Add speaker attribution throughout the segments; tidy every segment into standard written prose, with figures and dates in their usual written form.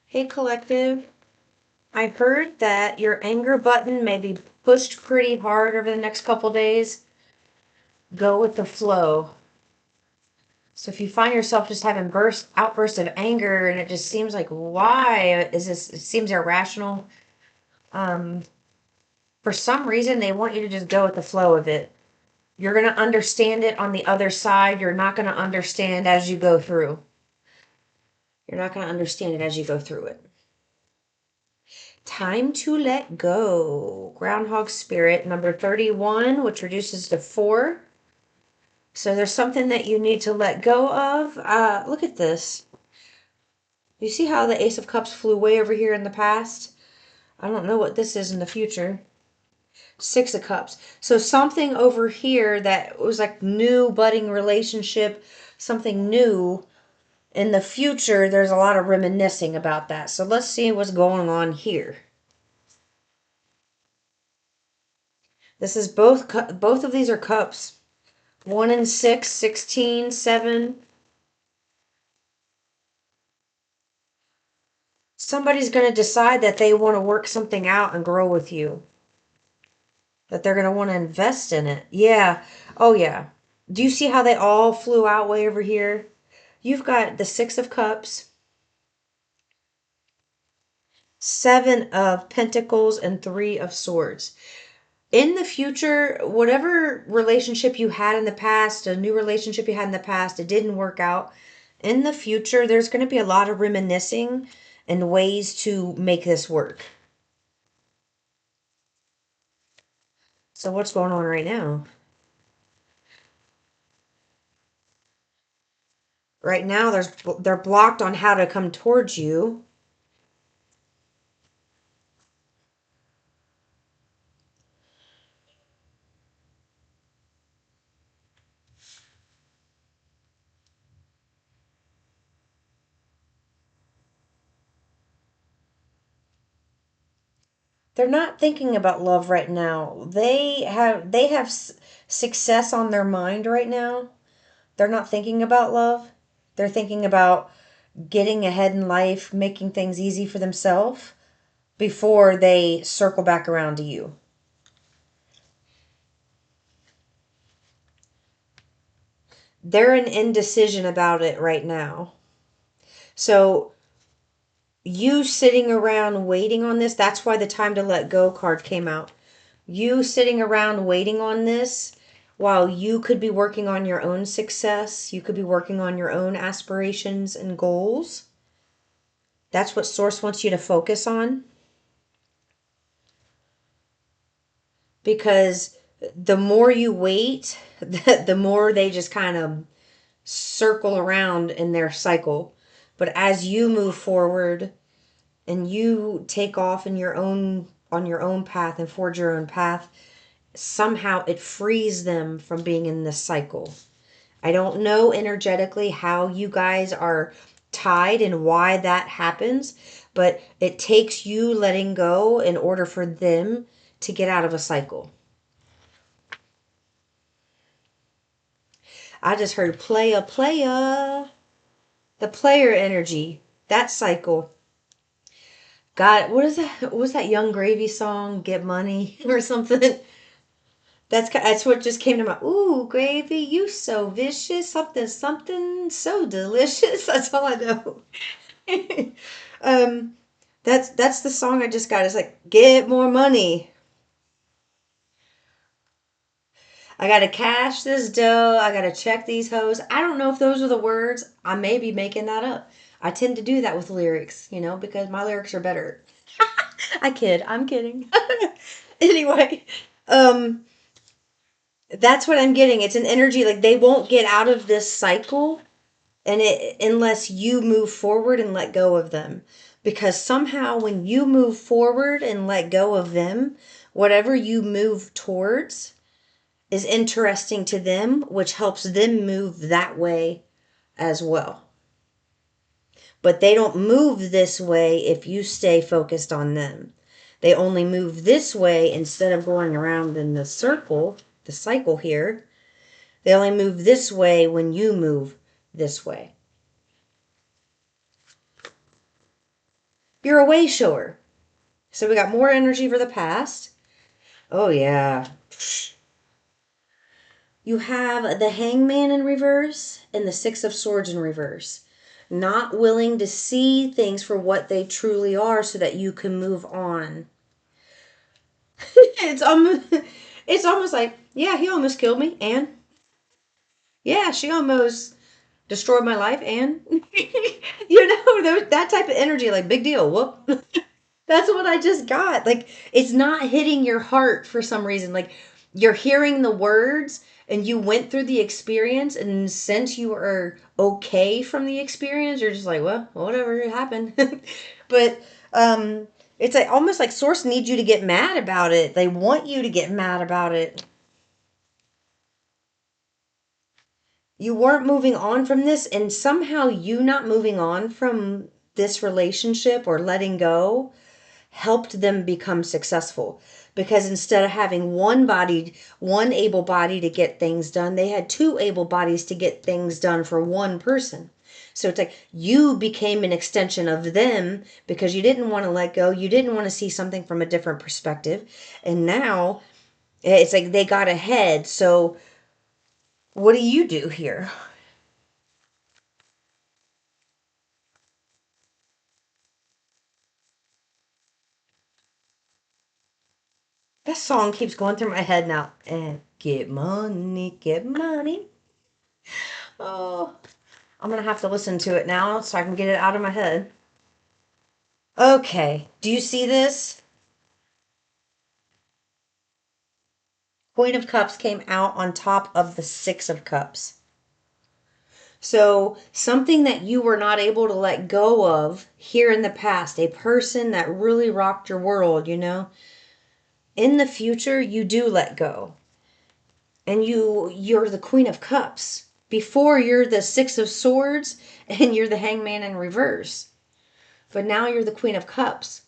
Speaker 1: Hey, collective. I heard that your anger button may be pushed pretty hard over the next couple days. Go with the flow. So if you find yourself just having outbursts of anger and it just seems like, why is this? It seems irrational. Um, for some reason, they want you to just go with the flow of it. You're going to understand it on the other side. You're not going to understand as you go through. You're not going to understand it as you go through it. Time to let go. Groundhog Spirit, number 31, which reduces to 4. So there's something that you need to let go of. Look at this. You see how the Ace of Cups flew way over here in the past? I don't know what this is in the future. 6 of Cups. So something over here that was like new budding relationship, something new. In the future, there's a lot of reminiscing about that. So let's see what's going on here. This is both of these are cups. 1 and 6, 16, 7. Somebody's going to decide that they want to work something out and grow with you. That they're going to want to invest in it. Yeah. Oh, yeah. Do you see how they all flew out way over here? You've got the 6 of Cups, 7 of Pentacles, and 3 of Swords. In the future, whatever relationship you had in the past, a new relationship you had in the past, it didn't work out. In the future, there's going to be a lot of reminiscing and ways to make this work. So what's going on right now? Right now, they're blocked on how to come towards you. They're not thinking about love right now. They have success on their mind right now. They're not thinking about love. They're thinking about getting ahead in life, making things easy for themselves before they circle back around to you. They're in indecision about it right now. So you sitting around waiting on this, that's why the time to let go card came out. You sitting around waiting on this while you could be working on your own success, you could be working on your own aspirations and goals. That's what Source wants you to focus on. Because the more you wait, the more they just kind of circle around in their cycle. But as you move forward and you take off in your own on your own path and forge your own path, somehow it frees them from being in this cycle. I don't know energetically how you guys are tied and why that happens, but it takes you letting go in order for them to get out of a cycle. I just heard playa. The player energy, that cycle. God, what is that? What was that Young Gravy song? Get Money or something? That's what just came to mind. Ooh, gravy, you so vicious. Something, something so delicious. That's all I know. um, that's the song I just got. It's like, get more money. I gotta cash this dough. I gotta check these hoes. I don't know if those are the words. I may be making that up. I tend to do that with lyrics, because my lyrics are better. I kid. I'm kidding. Anyway, um, that's what I'm getting. It's an energy like they won't get out of this cycle and it unless you move forward and let go of them. Because somehow when you move forward and let go of them, whatever you move towards is interesting to them, which helps them move that way as well. But they don't move this way if you stay focused on them. They only move this way instead of going around in the circle, the cycle here. They only move this way when you move this way. You're a way shower. So we got more energy for the past. Oh, yeah. You have the Hangman in reverse and the Six of Swords in reverse. Not willing to see things for what they truly are so that you can move on. it's almost it's almost like, yeah, he almost killed me, and yeah, she almost destroyed my life, and that type of energy, like, big deal. Whoop. That's what I just got. Like, it's not hitting your heart for some reason. Like, you're hearing the words and you went through the experience, and since you are okay from the experience, you're just like, well, whatever, it happened. But it's like almost like Source needs you to get mad about it. They want you to get mad about it. You weren't moving on from this, and somehow you not moving on from this relationship or letting go helped them become successful, because instead of having one able body to get things done, they had two able bodies to get things done for one person. So it's like you became an extension of them because you didn't want to let go, you didn't want to see something from a different perspective, and now it's like they got ahead. So what do you do here? That song keeps going through my head now. And get money, get money. Oh, I'm going to have to listen to it now so I can get it out of my head. Okay, do you see this? Queen of Cups came out on top of the Six of Cups. So, something that you were not able to let go of here in the past, a person that really rocked your world, in the future, you do let go. And you're the Queen of Cups. Before, you're the Six of Swords and you're the Hangman in reverse. But now you're the Queen of Cups.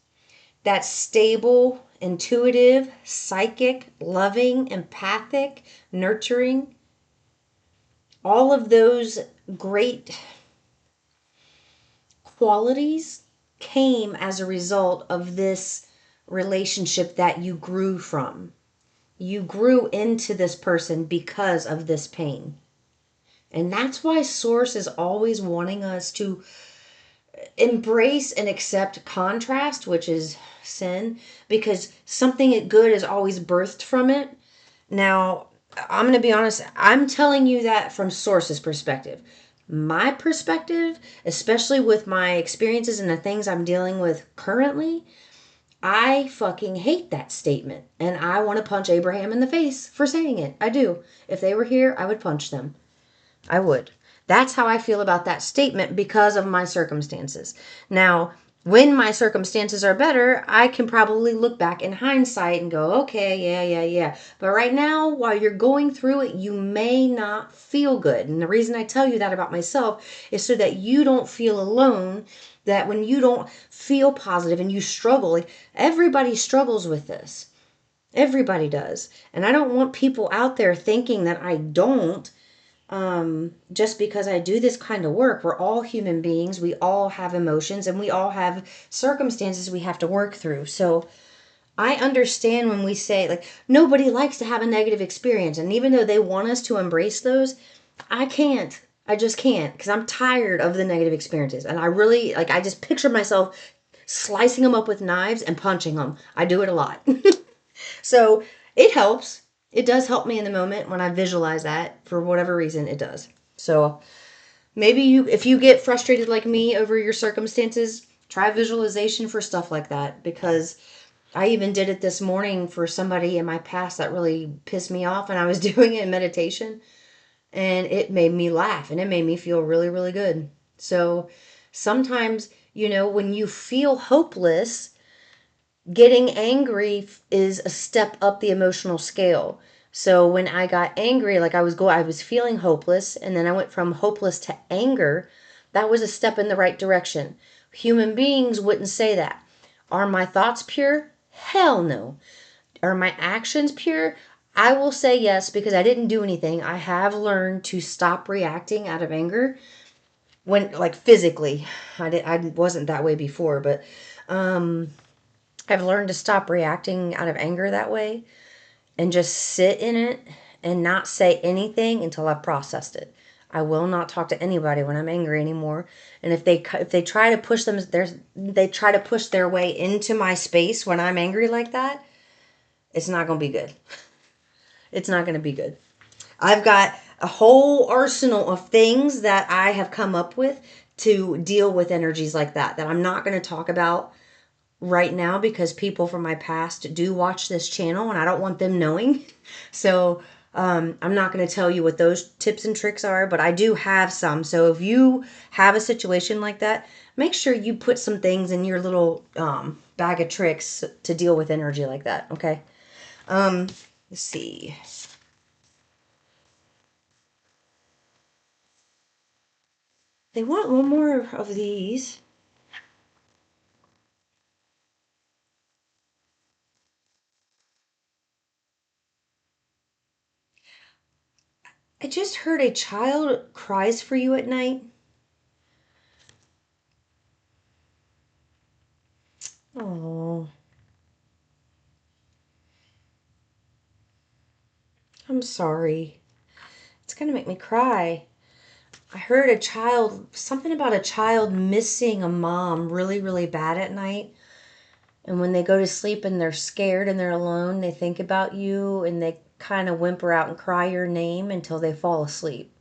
Speaker 1: That's stable, intuitive, psychic, loving, empathic, nurturing. All of those great qualities came as a result of this relationship that you grew from. You grew into this person because of this pain. And that's why Source is always wanting us to embrace and accept contrast, which is sin, because something good is always birthed from it. Now, I'm going to be honest, I'm telling you that from Source's perspective. My perspective, especially with my experiences and the things I'm dealing with currently, I fucking hate that statement. And I want to punch Abraham in the face for saying it. I do. If they were here, I would punch them. I would. That's how I feel about that statement because of my circumstances. Now, when my circumstances are better, I can probably look back in hindsight and go, okay, yeah. But right now, while you're going through it, you may not feel good. And the reason I tell you that about myself is so that you don't feel alone, that when you don't feel positive and you struggle, like everybody struggles with this. Everybody does. And I don't want people out there thinking that I don't, just because I do this kind of work. We're all human beings. We all have emotions and we all have circumstances we have to work through. So I understand when we say, like, nobody likes to have a negative experience. And even though they want us to embrace those, I can't. I just can't, because I'm tired of the negative experiences. And I really, like, I just picture myself slicing them up with knives and punching them. I do it a lot. So it helps. It does help me in the moment when I visualize that. For whatever reason, it does. So maybe if you get frustrated like me over your circumstances, try visualization for stuff like that. Because I even did it this morning for somebody in my past that really pissed me off, and I was doing it in meditation, and it made me laugh and it made me feel really, really good. So sometimes, when you feel hopeless, getting angry is a step up the emotional scale. So when I got angry, like I was feeling hopeless, and then I went from hopeless to anger. That was a step in the right direction. Human beings wouldn't say that. Are my thoughts pure? Hell no. Are my actions pure? I will say yes, because I didn't do anything. I have learned to stop reacting out of anger. when, like, physically. I wasn't that way before, but um, I've learned to stop reacting out of anger that way and just sit in it and not say anything until I've processed it. I will not talk to anybody when I'm angry anymore. And if they try to push they try to push their way into my space when I'm angry like that, it's not going to be good. It's not going to be good. I've got a whole arsenal of things that I have come up with to deal with energies like that I'm not going to talk about right now because people from my past do watch this channel and I don't want them knowing. So I'm not going to tell you what those tips and tricks are, but I do have some. So if you have a situation like that, make sure you put some things in your little bag of tricks to deal with energy like that. Okay. Let's see. They want one more of these. I just heard a child cries for you at night. Oh, I'm sorry. It's going to make me cry. I heard a child, something about a child missing a mom really, really bad at night. And when they go to sleep and they're scared and they're alone, they think about you and they kind of whimper out and cry your name until they fall asleep.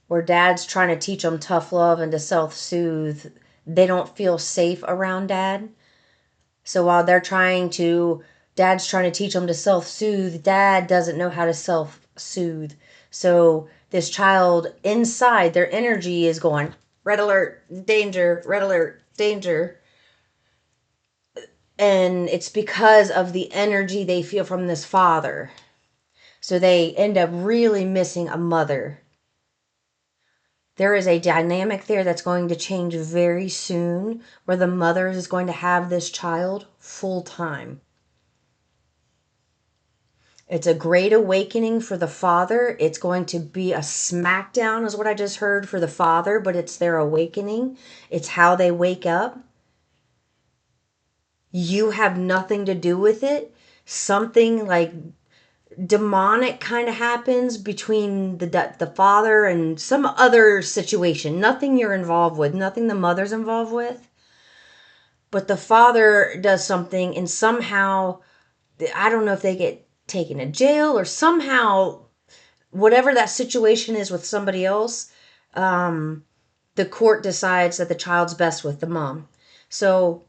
Speaker 1: Where dad's trying to teach them tough love and to self-soothe, they don't feel safe around dad. So while dad's trying to teach them to self-soothe, dad doesn't know how to self-soothe. So this child inside, their energy is going, red alert, danger, red alert, danger. And it's because of the energy they feel from this father. So they end up really missing a mother. There is a dynamic there that's going to change very soon where the mother is going to have this child full time. It's a great awakening for the father. It's going to be a smackdown, is what I just heard, for the father, but it's their awakening. It's how they wake up. You have nothing to do with it. Something like demonic kind of happens between the father and some other situation. Nothing you're involved with, nothing the mother's involved with. But the father does something, and somehow, I don't know if they get taken to jail or somehow whatever that situation is with somebody else, the court decides that the child's best with the mom. So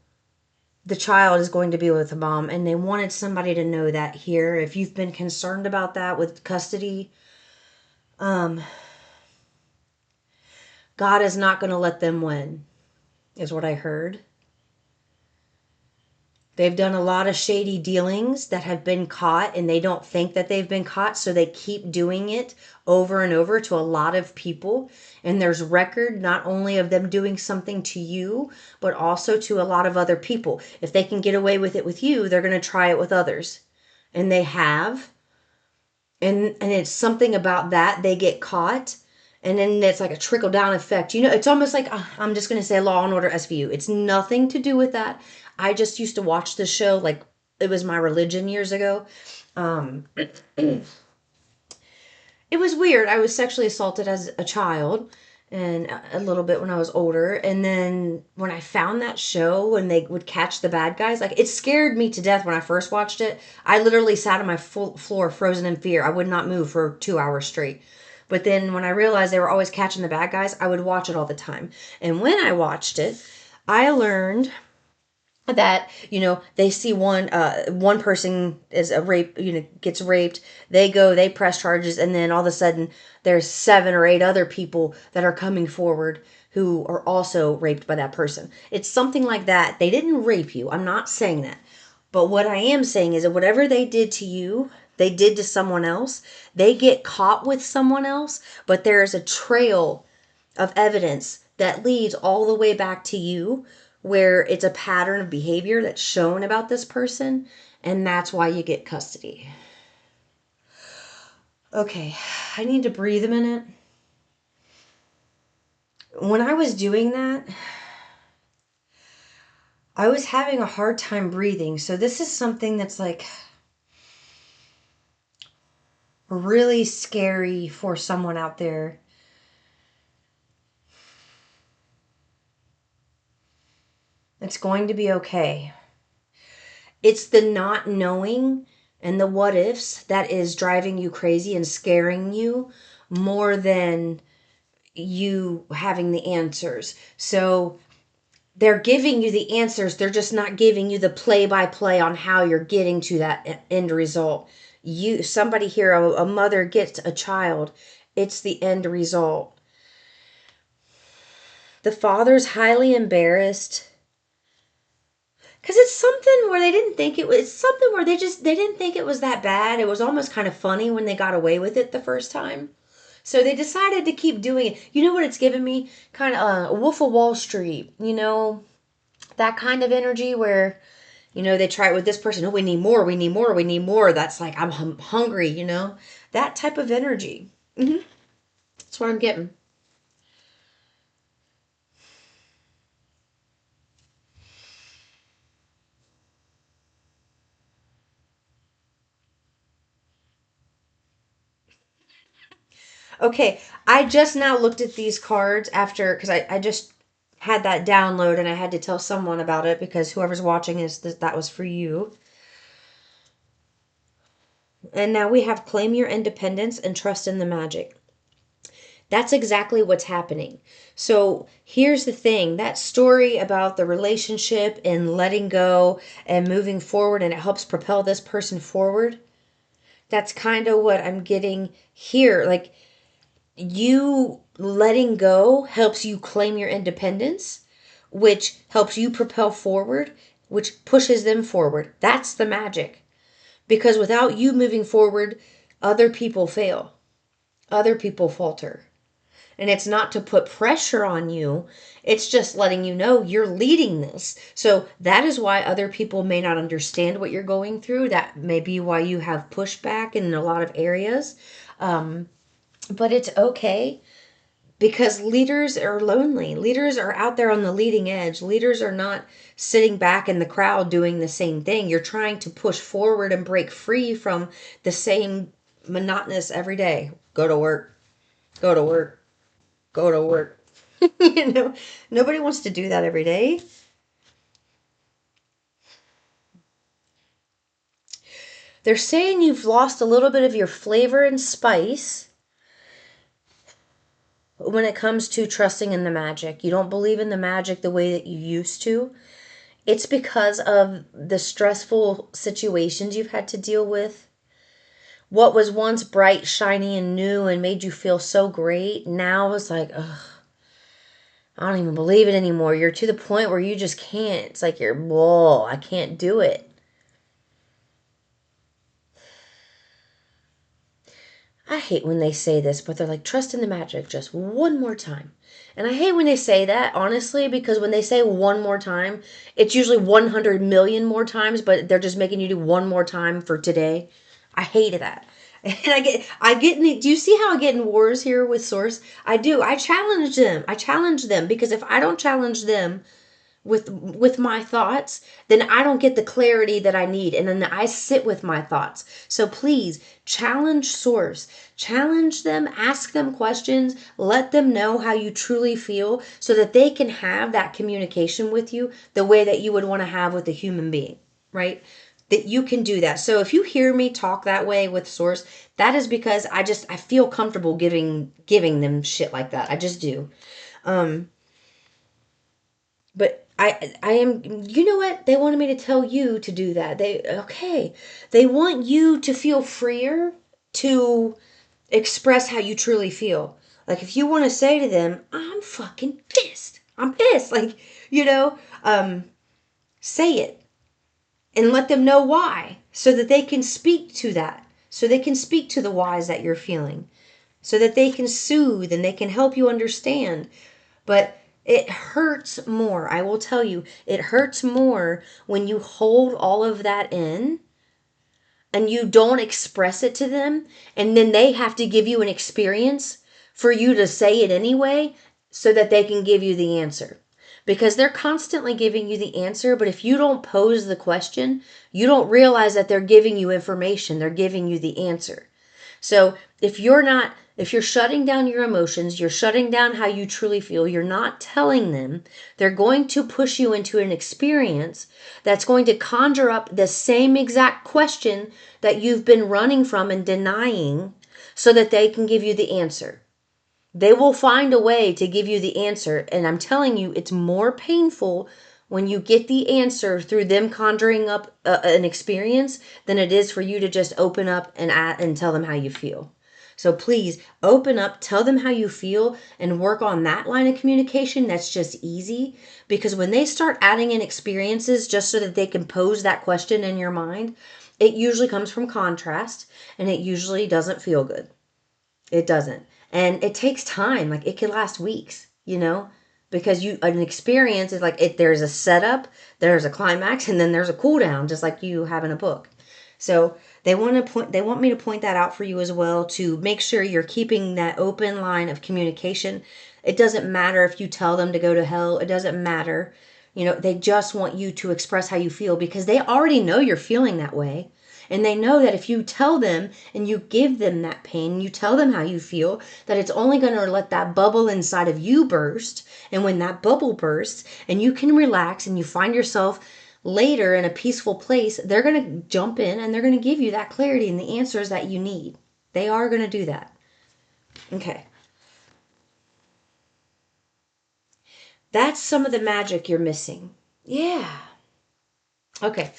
Speaker 1: the child is going to be with the mom, and they wanted somebody to know that here. If you've been concerned about that with custody, God is not going to let them win, is what I heard. They've done a lot of shady dealings that have been caught, and they don't think that they've been caught, so they keep doing it over and over to a lot of people. And there's record not only of them doing something to you, but also to a lot of other people. If they can get away with it with you, they're going to try it with others. And they have. And it's something about that. They get caught. And then it's like a trickle down effect. You know, it's almost like, I'm just going to say Law and Order SVU. It's nothing to do with that. I just used to watch this show like it was my religion years ago. It was weird. I was sexually assaulted as a child and a little bit when I was older. And then when I found that show, when they would catch the bad guys, like it scared me to death when I first watched it. I literally sat on my floor frozen in fear. I would not move for 2 hours straight. But then when I realized they were always catching the bad guys, I would watch it all the time. And when I watched it, I learned that, they see one person is a rape, gets raped, they press charges, and then all of a sudden there's 7 or 8 other people that are coming forward who are also raped by that person. It's something like that. They didn't rape you, I'm not saying that, but what I am saying is that whatever they did to you, they did to someone else. They get caught with someone else, but there is a trail of evidence that leads all the way back to you, where it's a pattern of behavior that's shown about this person, and that's why you get custody. Okay, I need to breathe a minute. When I was doing that, I was having a hard time breathing. So this is something that's like really scary for someone out there. It's going to be okay. It's the not knowing and the what ifs that is driving you crazy and scaring you more than you having the answers. So they're giving you the answers, they're just not giving you the play by play on how you're getting to that end result. Somebody here, a mother gets a child, it's the end result. The father's highly embarrassed because it's something where they didn't think it was, it's something where they didn't think it was that bad. It was almost kind of funny when they got away with it the first time. So they decided to keep doing it. You know what it's given me? Kind of Wolf of Wall Street. That kind of energy where, they try it with this person. Oh, we need more, we need more, we need more. That's like, I'm hungry. That type of energy. That's what I'm getting. Okay, I just now looked at these cards after, because I just had that download and I had to tell someone about it because whoever's watching that was for you. And now we have claim your independence and trust in the magic. That's exactly what's happening. So here's the thing, that story about the relationship and letting go and moving forward, and it helps propel this person forward. That's kind of what I'm getting here. Like, you letting go helps you claim your independence, which helps you propel forward, which pushes them forward. That's the magic. Because without you moving forward, other people fail, other people falter. And it's not to put pressure on you, it's just letting you know you're leading this. So that is why other people may not understand what you're going through. That may be why you have pushback in a lot of areas. But it's okay, because leaders are lonely. Leaders are out there on the leading edge. Leaders are not sitting back in the crowd doing the same thing. You're trying to push forward and break free from the same monotonous every day. Go to work, go to work, go to work. Nobody wants to do that every day. They're saying you've lost a little bit of your flavor and spice when it comes to trusting in the magic. You don't believe in the magic the way that you used to. It's because of the stressful situations you've had to deal with. What was once bright, shiny, and new and made you feel so great, now is like, ugh, I don't even believe it anymore. You're to the point where you just can't. It's like you're, whoa, I can't do it. I hate when they say this, but they're like, trust in the magic just one more time. And I hate when they say that, honestly, because when they say one more time, it's usually 100 million more times, but they're just making you do one more time for today. I hate that. And do you see how I get in wars here with Source? I do. I challenge them. I challenge them because if I don't challenge them, with my thoughts, then I don't get the clarity that I need, and then I sit with my thoughts. So please challenge Source, challenge them, ask them questions, let them know how you truly feel so that they can have that communication with you the way that you would want to have with a human being, right? That you can do that. So if you hear me talk that way with Source, that is because I feel comfortable giving them shit like that. I just do. But I am, you know what? They wanted me to tell you to do that. They want you to feel freer to express how you truly feel. Like if you want to say to them, I'm fucking pissed. I'm pissed. Like, say it and let them know why so that they can speak to that. So they can speak to the whys that you're feeling. So that they can soothe and they can help you understand. But it hurts more. I will tell you, it hurts more when you hold all of that in and you don't express it to them, and then they have to give you an experience for you to say it anyway. so that they can give you the answer. Because they're constantly giving you the answer, but if you don't pose the question, you don't realize that they're giving you information, they're giving you the answer. So if you're shutting down your emotions, you're shutting down how you truly feel, you're not telling them, they're going to push you into an experience that's going to conjure up the same exact question that you've been running from and denying so that they can give you the answer. They will find a way to give you the answer. And I'm telling you, it's more painful when you get the answer through them conjuring up an experience than it is for you to just open up and tell them how you feel. So please open up, tell them how you feel, and work on that line of communication. That's just easy. Because when they start adding in experiences just so that they can pose that question in your mind, it usually comes from contrast and it usually doesn't feel good. It doesn't. And it takes time. Like it can last weeks, because an experience is like there's a setup, there's a climax, and then there's a cool down, just like you have in a book. So they want me to point that out for you as well, to make sure you're keeping that open line of communication. It doesn't matter if you tell them to go to hell. It doesn't matter. They just want you to express how you feel because they already know you're feeling that way. And they know that if you tell them and you give them that pain, you tell them how you feel, that it's only going to let that bubble inside of you burst. And when that bubble bursts and you can relax and you find yourself later in a peaceful place, they're going to jump in and they're going to give you that clarity and the answers that you need. They are going to do that. Okay. That's some of the magic you're missing. Yeah. Okay.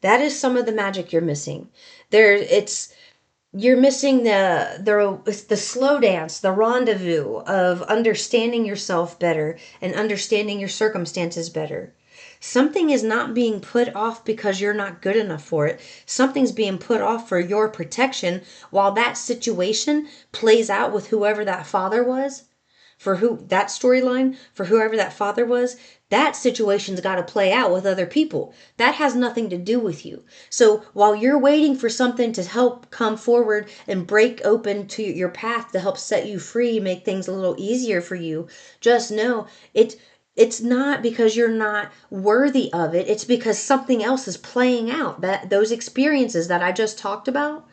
Speaker 1: That is some of the magic you're missing. You're missing the slow dance, the rendezvous of understanding yourself better and understanding your circumstances better. Something is not being put off because you're not good enough for it. Something's being put off for your protection while that situation plays out with whoever that father was. For that storyline, for whoever that father was, that situation's got to play out with other people. That has nothing to do with you. So while you're waiting for something to help come forward and break open to your path to help set you free, make things a little easier for you, just know it's not because you're not worthy of it. It's because something else is playing out. That those experiences that I just talked about,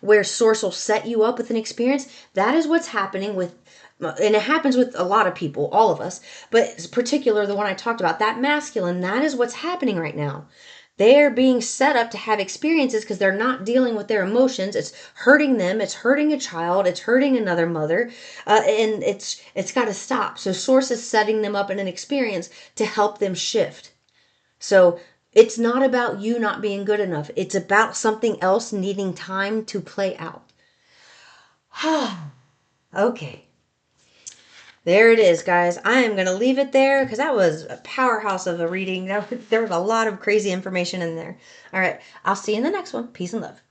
Speaker 1: where source will set you up with an experience, that is what's happening with, and it happens with a lot of people, all of us, but particular the one I talked about, that masculine, that is what's happening right now. They're being set up to have experiences because they're not dealing with their emotions. It's hurting them. It's hurting a child. It's hurting another mother, and it's got to stop. So source is setting them up in an experience to help them shift. So it's not about you not being good enough. It's about something else needing time to play out. Okay. There it is, guys. I am going to leave it there because that was a powerhouse of a reading. There was a lot of crazy information in there. All right. I'll see you in the next one. Peace and love.